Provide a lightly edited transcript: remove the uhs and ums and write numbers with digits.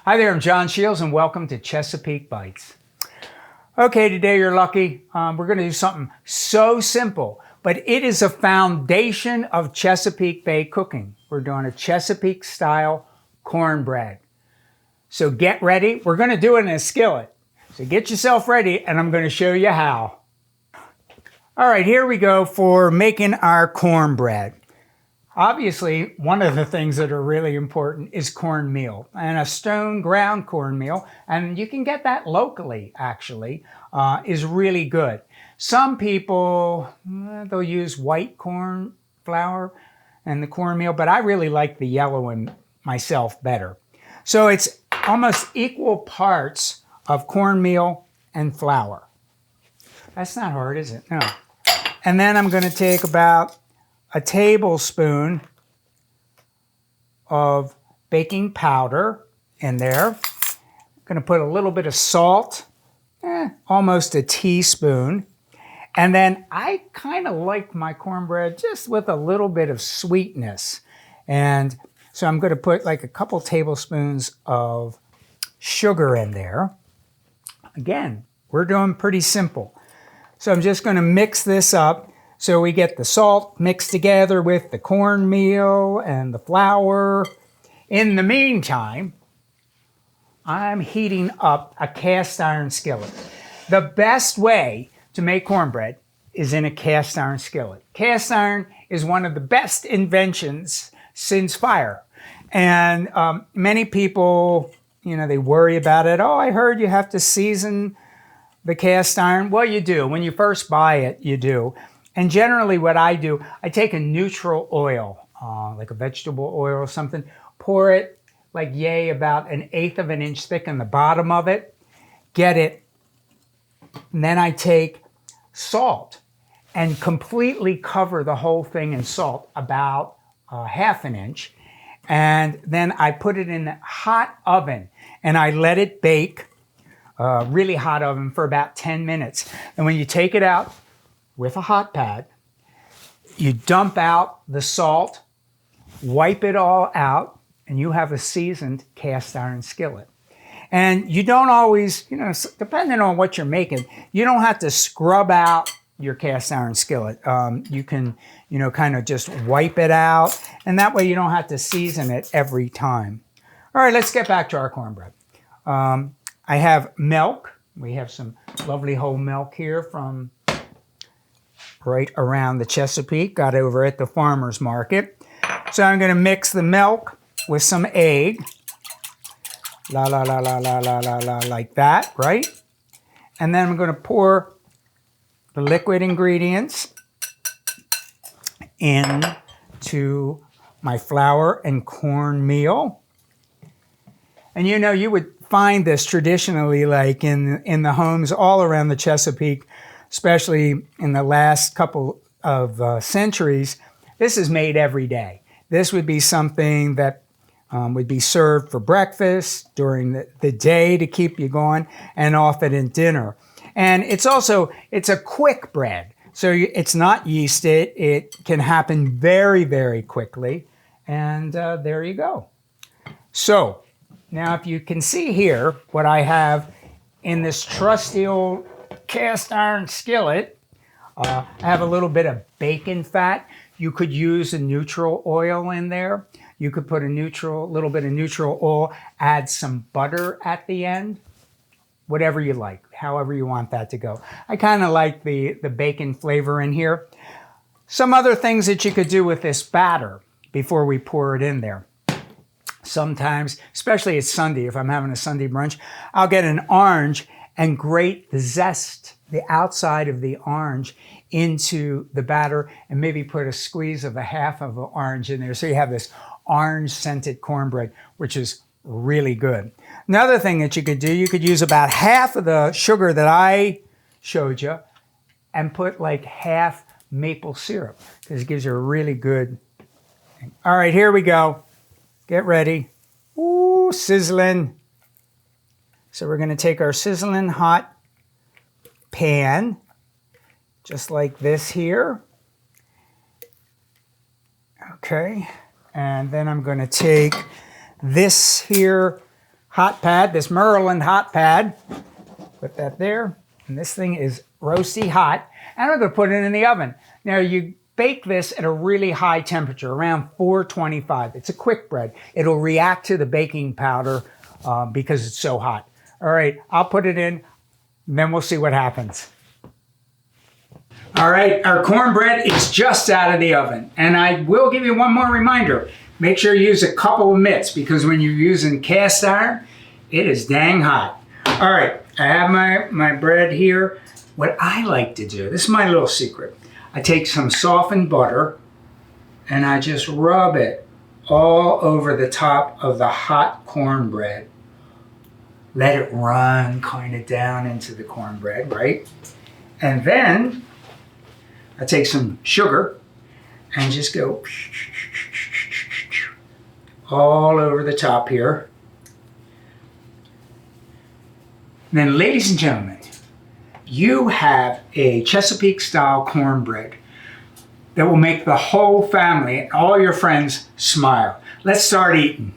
Hi there, I'm John Shields and welcome to Chesapeake Bites. Okay, today you're lucky. We're going to do something so simple, but it is a foundation of Chesapeake Bay cooking. We're doing a Chesapeake-Style Cornbread. So get ready. We're going to do it in a skillet. So get yourself ready and I'm going to show you how. All right, here we go for making our cornbread. Obviously, one of the things that are really important is cornmeal, and a stone ground cornmeal, and you can get that locally actually, is really good. Some people, they'll use white corn flour and the cornmeal, but I really like the yellow one myself better. So it's almost equal parts of cornmeal and flour. That's not hard, is it? No. And then I'm going to take about a tablespoon of baking powder in there. I'm going to put a little bit of salt, almost a teaspoon. And then I kind of like my cornbread just with a little bit of sweetness. And so I'm going to put like a couple tablespoons of sugar in there. Again, we're doing pretty simple. So I'm just going to mix this up. So we get the salt mixed together with the cornmeal and the flour. In the meantime, I'm heating up a cast iron skillet. The best way to make cornbread is in a cast iron skillet. Cast iron is one of the best inventions since fire. And many people, they worry about it. Oh, I heard you have to season the cast iron. Well, you do. When you first buy it, you do. And generally what I do, I take a neutral oil, like a vegetable oil or something, pour it like about 1/8 of an inch thick in the bottom of it, get it, and then I take salt and completely cover the whole thing in salt, about 1/2 an inch, and then I put it in a hot oven and I let it bake, really hot oven for about 10 minutes. And when you take it out, with a hot pad, you dump out the salt, wipe it all out, and you have a seasoned cast iron skillet. And you don't always, depending on what you're making, you don't have to scrub out your cast iron skillet. You can, kind of just wipe it out, and that way you don't have to season it every time. All right, let's get back to our cornbread. I have milk. We have some lovely whole milk here from right around the Chesapeake, got over at the farmer's market. So I'm going to mix the milk with some egg. La, la, la, la, la, la, la, la, like that, right? And then I'm going to pour the liquid ingredients into my flour and cornmeal. And you would find this traditionally like in the homes all around the Chesapeake, especially in the last couple of centuries. This is made every day. This would be something that would be served for breakfast, during the day to keep you going, and often in dinner. And it's a quick bread. So it's not yeasted. It can happen very, very quickly. And there you go. So now if you can see here what I have in this trusty old cast iron skillet, I have a little bit of bacon fat. You could use a neutral oil in there. You could put a little bit of neutral oil, add some butter at the end, whatever you like, however you want that to go. I kind of like the bacon flavor in here. Some other things that you could do with this batter before we pour it in there. Sometimes, especially it's Sunday, if I'm having a Sunday brunch, I'll get an orange and grate the zest, the outside of the orange, into the batter and maybe put a squeeze of 1/2 of an orange in there. So you have this orange scented cornbread, which is really good. Another thing that you could do, you could use about 1/2 of the sugar that I showed you and put like 1/2 maple syrup, because it gives you a really good thing. All right, here we go. Get ready. Ooh, sizzling. So we're going to take our sizzling hot pan, just like this here. Okay, and then I'm going to take this here hot pad, this Merlin hot pad. Put that there. And this thing is roasty hot. And I'm going to put it in the oven. Now you bake this at a really high temperature, around 425. It's a quick bread. It'll react to the baking powder because it's so hot. All right, I'll put it in, and then we'll see what happens. All right, our cornbread is just out of the oven. And I will give you one more reminder. Make sure you use a couple of mitts because when you're using cast iron, it is dang hot. All right, I have my bread here. What I like to do, this is my little secret. I take some softened butter and I just rub it all over the top of the hot cornbread. Let it run kind of down into the cornbread, right? And then I take some sugar and just go all over the top here. And then, ladies and gentlemen, you have a Chesapeake-style cornbread that will make the whole family and all your friends smile. Let's start eating.